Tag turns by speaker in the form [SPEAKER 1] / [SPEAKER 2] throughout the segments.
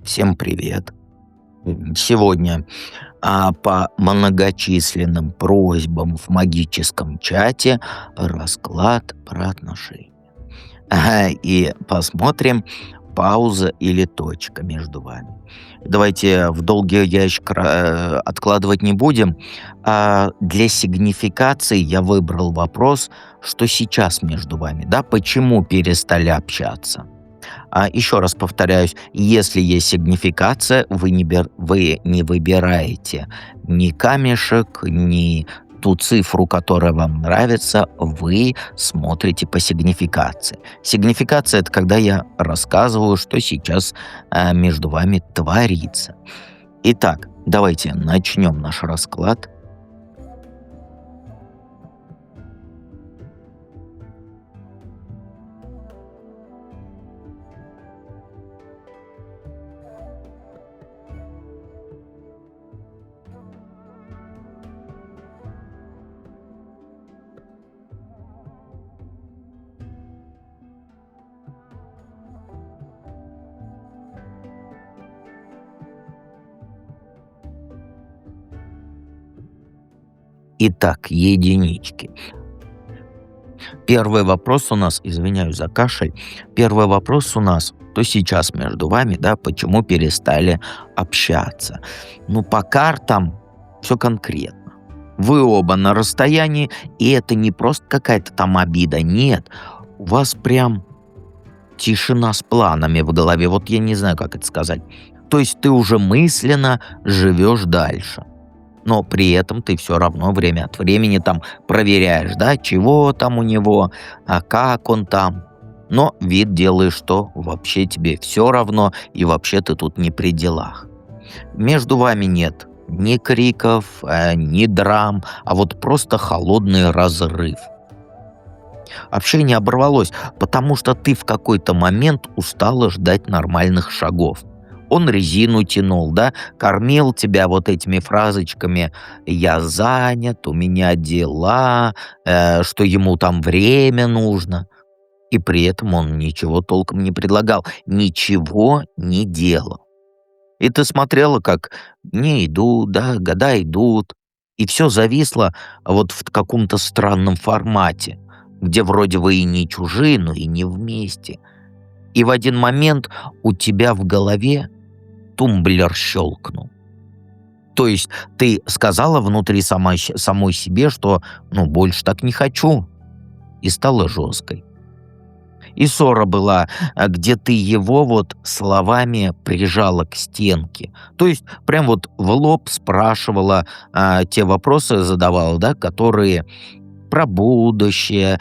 [SPEAKER 1] Всем привет. Сегодня по многочисленным просьбам в магическом чате расклад про отношения. И посмотрим, пауза или точка между вами. Давайте в долгий ящик откладывать не будем. Для сигнификации я выбрал вопрос, что сейчас между вами, да, почему перестали общаться. Еще раз повторяюсь, если есть сигнификация, вы не выбираете ни камешек, ни ту цифру, которая вам нравится, вы смотрите по сигнификации. Сигнификация — это когда я рассказываю, что сейчас между вами творится. Итак, давайте начнем наш расклад. Итак, единички. Первый вопрос у нас, извиняюсь за кашель, первый вопрос у нас, то сейчас между вами, да, почему перестали общаться. Ну, по картам все конкретно. Вы оба на расстоянии, и это не просто какая-то там обида, нет. У вас прям тишина с планами в голове, вот я не знаю, как это сказать. То есть ты уже мысленно живешь дальше. Но при этом ты все равно время от времени там проверяешь, да, чего там у него, как он там. Но вид делаешь, что вообще тебе все равно, и вообще ты тут не при делах. Между вами нет ни криков, ни драм, а вот просто холодный разрыв. Общение оборвалось, потому что ты в какой-то момент устала ждать нормальных шагов. Он резину тянул, да, кормил тебя вот этими фразочками «я занят», «у меня дела», что ему там время нужно. И при этом он ничего толком не предлагал, ничего не делал. И ты смотрела, как дни идут, да, года идут, и все зависло вот в каком-то странном формате, где вроде вы и не чужие, но и не вместе. И в один момент у тебя в голове тумблер щелкнул. То есть ты сказала внутри самой себе, что ну больше так не хочу, и стала жесткой. И ссора была, где ты его вот словами прижала к стенке. То есть прям вот в лоб спрашивала, те вопросы задавала, да, которые про будущее,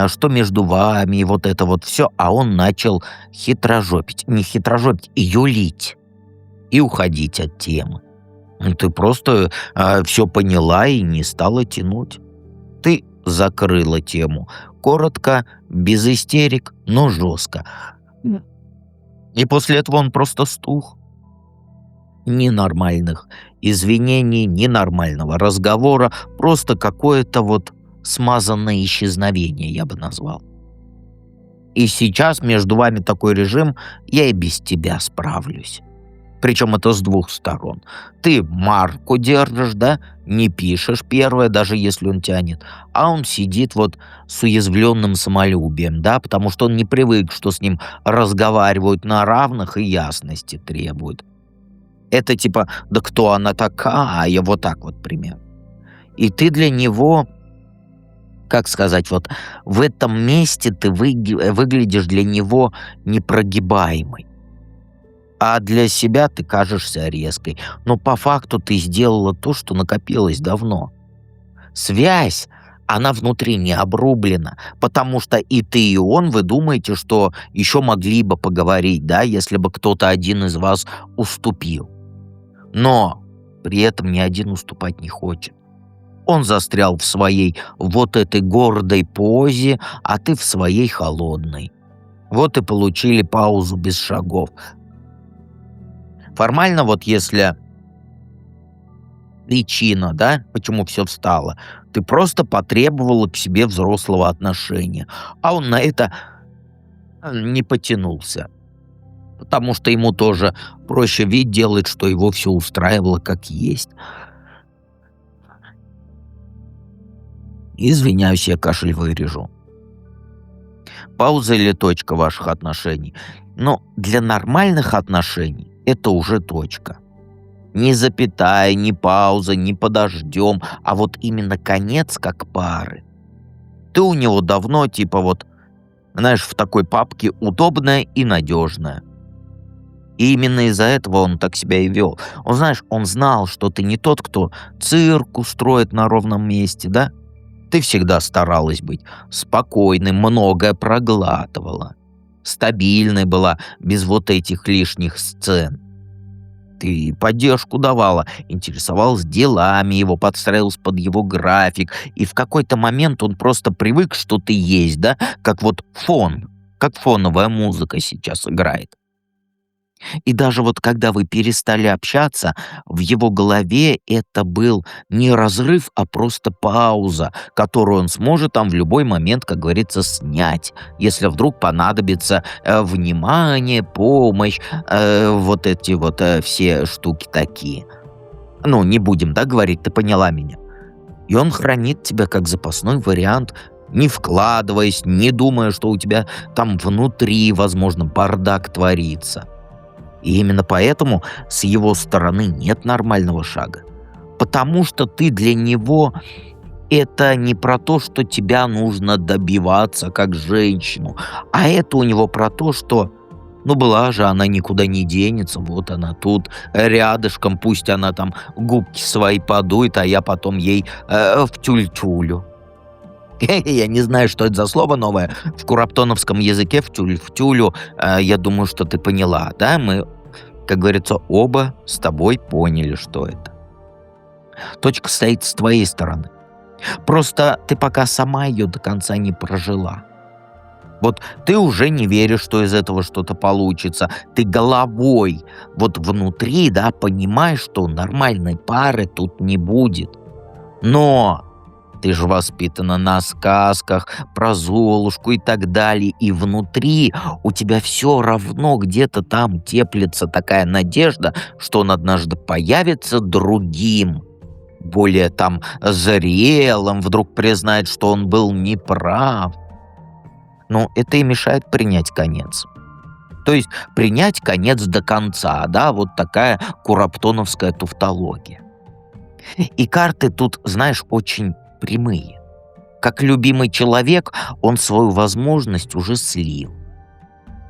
[SPEAKER 1] что между вами, и вот это вот все. А он начал хитрожопить, не хитрожопить, юлить и уходить от темы. Ты просто все поняла и не стала тянуть. Ты закрыла тему. Коротко, без истерик, но жестко. И после этого он просто стух. Ни нормальных извинений, ни нормального разговора. Просто какое-то вот смазанное исчезновение, я бы назвал. И сейчас между вами такой режим, я и без тебя справлюсь. Причем это с двух сторон. Ты марку держишь, да, не пишешь первое, даже если он тянет, а он сидит вот с уязвленным самолюбием, да, потому что он не привык, что с ним разговаривают на равных и ясности требуют. Это типа, да кто она такая, вот так вот пример. И ты для него, как сказать, вот в этом месте ты выглядишь для него непрогибаемой. А для себя ты кажешься резкой. Но по факту ты сделала то, что накопилось давно. Связь, она внутри не обрублена, потому что и ты, и он, вы думаете, что еще могли бы поговорить, да, если бы кто-то один из вас уступил. Но при этом ни один уступать не хочет. Он застрял в своей вот этой гордой позе, а ты в своей холодной. Вот и получили паузу без шагов. Формально, вот если причина, да, почему все встало, ты просто потребовала к себе взрослого отношения, а он на это не потянулся. потому что ему тоже проще вид делать, что его все устраивало как есть. Извиняюсь, я кашель вырежу. Пауза или точка ваших отношений? Но для нормальных отношений это уже точка. Не запятая, не пауза, не подождем, а вот именно конец как пары. Ты у него давно, типа вот, знаешь, в такой папке удобная и надежная. И именно из-за этого он так себя и вел. Он, знаешь, он знал, что ты не тот, кто цирк устроит на ровном месте, да? Ты всегда старалась быть спокойной, многое проглатывала. Стабильной была, без вот этих лишних сцен. Ты поддержку давала, интересовалась делами его, подстраивалась под его график. И в какой-то момент он просто привык, что ты есть, да? Как вот фон, как фоновая музыка сейчас играет. И даже вот когда вы перестали общаться, в его голове это был не разрыв, а просто пауза, которую он сможет там в любой момент, как говорится, снять, если вдруг понадобится внимание, помощь, вот эти вот все штуки такие. Ну, не будем, да, говорить, ты поняла меня. И он хранит тебя как запасной вариант, не вкладываясь, не думая, что у тебя там внутри, возможно, бардак творится. И именно поэтому с его стороны нет нормального шага. Потому что ты для него это не про то, что тебя нужно добиваться как женщину, а это у него про то, что ну была же, она никуда не денется, вот она тут рядышком, пусть она там губки свои подует, а я потом ей в тюль-тюлю. Я не знаю, что это за слово новое. В кураптоновском языке в тюль-тюлю, я думаю, что ты поняла, да? Мы, как говорится, оба с тобой поняли, что это. Точка стоит с твоей стороны. Просто ты пока сама ее до конца не прожила. Вот ты уже не веришь, что из этого что-то получится. Ты головой вот внутри, да, понимаешь, что нормальной пары тут не будет. Но ты же воспитана на сказках про Золушку и так далее. И внутри у тебя все равно где-то там теплится такая надежда, что он однажды появится другим, более там зрелым, вдруг признает, что он был неправ. Но это и мешает принять конец. То есть принять конец до конца, да, вот такая кураптоновская туфтология. И карты тут, знаешь, очень прямые. Как любимый человек, он свою возможность уже слил.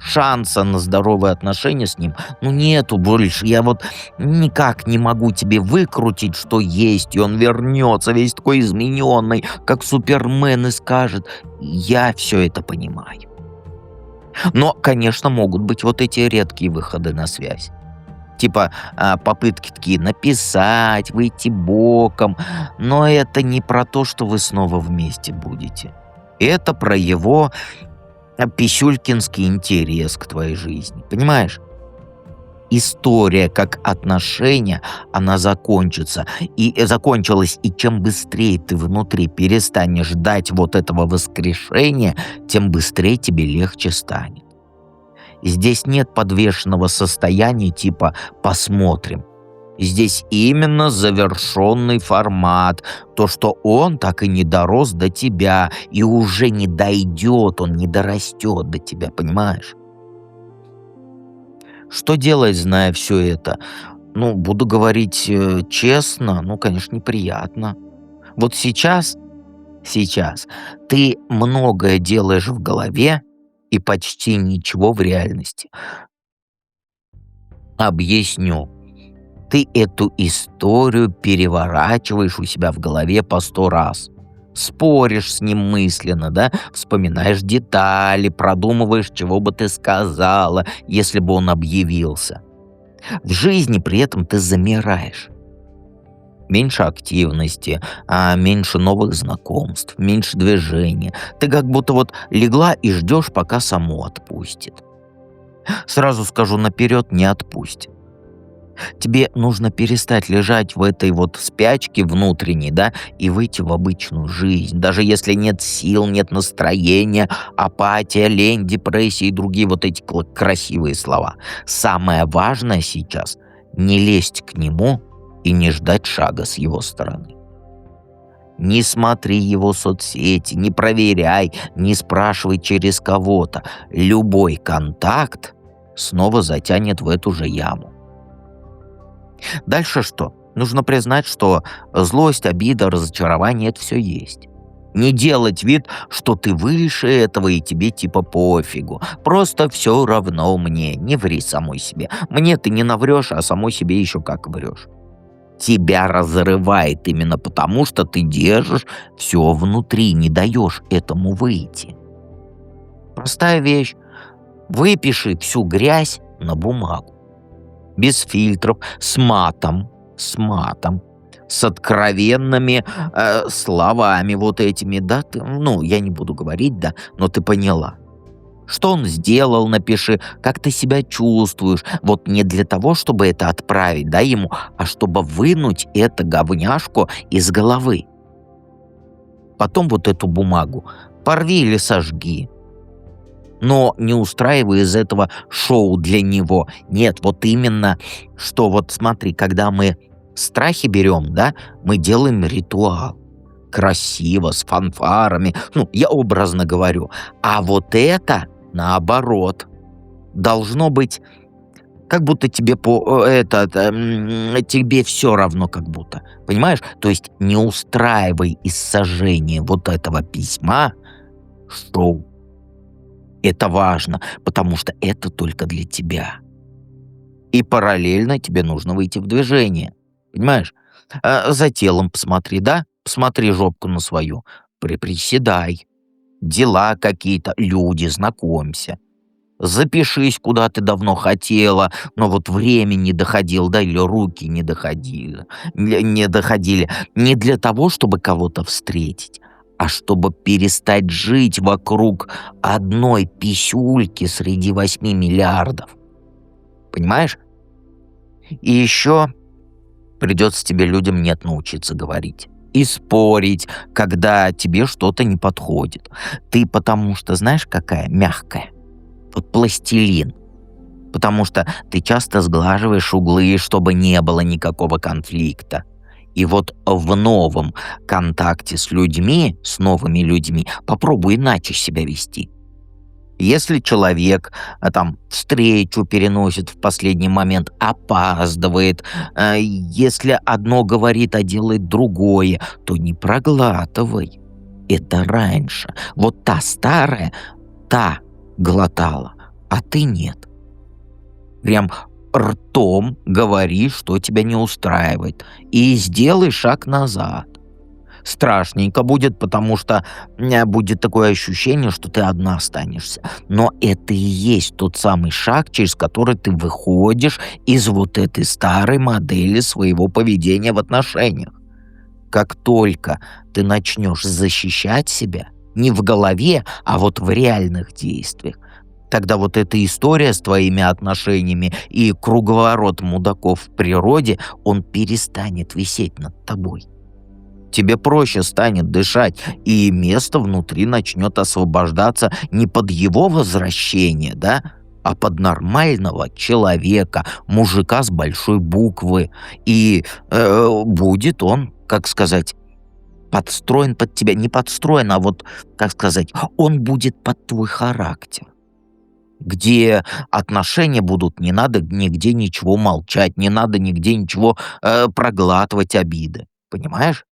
[SPEAKER 1] Шанса на здоровые отношения с ним, ну, нету больше. Я вот никак не могу тебе выкрутить, что есть, и он вернется весь такой измененный, как Супермен, и скажет: я все это понимаю. Но, конечно, могут быть вот эти редкие выходы на связь. Типа попытки такие написать, выйти боком. Но это не про то, что вы снова вместе будете. Это про его писюлькинский интерес к твоей жизни. Понимаешь? История как отношение, она закончится. И закончилась. И чем быстрее ты внутри перестанешь ждать вот этого воскрешения, тем быстрее тебе легче станет. Здесь нет подвешенного состояния типа «посмотрим». Здесь именно завершенный формат. То, что он так и не дорос до тебя, и уже не дойдет, он не дорастет до тебя, понимаешь? Что делать, зная все это? Ну, буду говорить честно, ну, конечно, неприятно. Вот сейчас ты многое делаешь в голове и почти ничего в реальности. Объясню. Ты эту историю переворачиваешь у себя в голове по 100 раз. Споришь с ним мысленно, да? Вспоминаешь детали, продумываешь, чего бы ты сказала, если бы он объявился. В жизни при этом ты замираешь. Меньше активности, меньше новых знакомств, меньше движения. Ты как будто вот легла и ждешь, пока само отпустит. Сразу скажу наперед, не отпустит. Тебе нужно перестать лежать в этой вот спячке внутренней, да, и выйти в обычную жизнь. Даже если нет сил, нет настроения, апатия, лень, депрессия и другие вот эти красивые слова. Самое важное сейчас — не лезть к нему и не ждать шага с его стороны. Не смотри его соцсети, не проверяй, не спрашивай через кого-то. Любой контакт снова затянет в эту же яму. Дальше что? Нужно признать, что злость, обида, разочарование — это все есть. Не делать вид, что ты выше этого и тебе типа пофигу. Просто все равно мне. Не ври самой себе. Мне ты не наврешь, а самой себе еще как врешь. Тебя разрывает именно потому, что ты держишь все внутри, не даешь этому выйти. Простая вещь. Выпиши всю грязь на бумагу. Без фильтров, с откровенными словами вот этими, да, ну, я не буду говорить, да, но ты поняла. Что он сделал, напиши, как ты себя чувствуешь. Вот не для того, чтобы это отправить, да, ему, а чтобы вынуть эту говняшку из головы. Потом вот эту бумагу порви или сожги. Но не устраивай из этого шоу для него. Нет, вот именно, что вот смотри, когда мы страхи берем, да, мы делаем ритуал. Красиво, с фанфарами, ну, я образно говорю. А вот это, наоборот, должно быть, как будто тебе тебе все равно, как будто. Понимаешь? То есть не устраивай из сожжения вот этого письма шоу. Это важно, потому что это только для тебя. И параллельно тебе нужно выйти в движение. Понимаешь? За телом посмотри, да? Посмотри жопку на свою. Приприседай. Дела какие-то, люди, знакомься. Запишись, куда ты давно хотела, но вот время не доходило, да, или руки не доходили. Не доходили. Не для того, чтобы кого-то встретить, а чтобы перестать жить вокруг одной писюльки среди 8 миллиардов. Понимаешь? И еще придется тебе людям «нет» научиться говорить. И спорить, когда тебе что-то не подходит. Ты потому что, знаешь, какая мягкая? Вот пластилин. Потому что ты часто сглаживаешь углы, чтобы не было никакого конфликта. И вот в новом контакте с людьми, с новыми людьми, попробуй иначе себя вести. Если человек встречу переносит в последний момент, опаздывает, если одно говорит, а делает другое, то не проглатывай. Это раньше. Вот та старая, та глотала, а ты нет. Прям ртом говори, что тебя не устраивает, и сделай шаг назад. Страшненько будет, потому что будет такое ощущение, что ты одна останешься. Но это и есть тот самый шаг, через который ты выходишь из вот этой старой модели своего поведения в отношениях. Как только ты начнешь защищать себя, не в голове, а вот в реальных действиях, тогда вот эта история с твоими отношениями и круговорот мудаков в природе, он перестанет висеть над тобой. Тебе проще станет дышать, и место внутри начнет освобождаться не под его возвращение, да, а под нормального человека, мужика с большой буквы. И будет он, как сказать, подстроен под тебя. Не подстроен, а вот, как сказать, он будет под твой характер. Где отношения будут, не надо нигде ничего молчать, не надо нигде ничего проглатывать обиды. Понимаешь?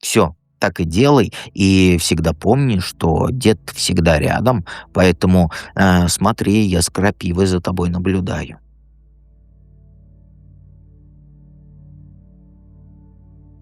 [SPEAKER 1] Все, так и делай, и всегда помни, что дед всегда рядом, поэтому смотри, я с крапивой за тобой наблюдаю.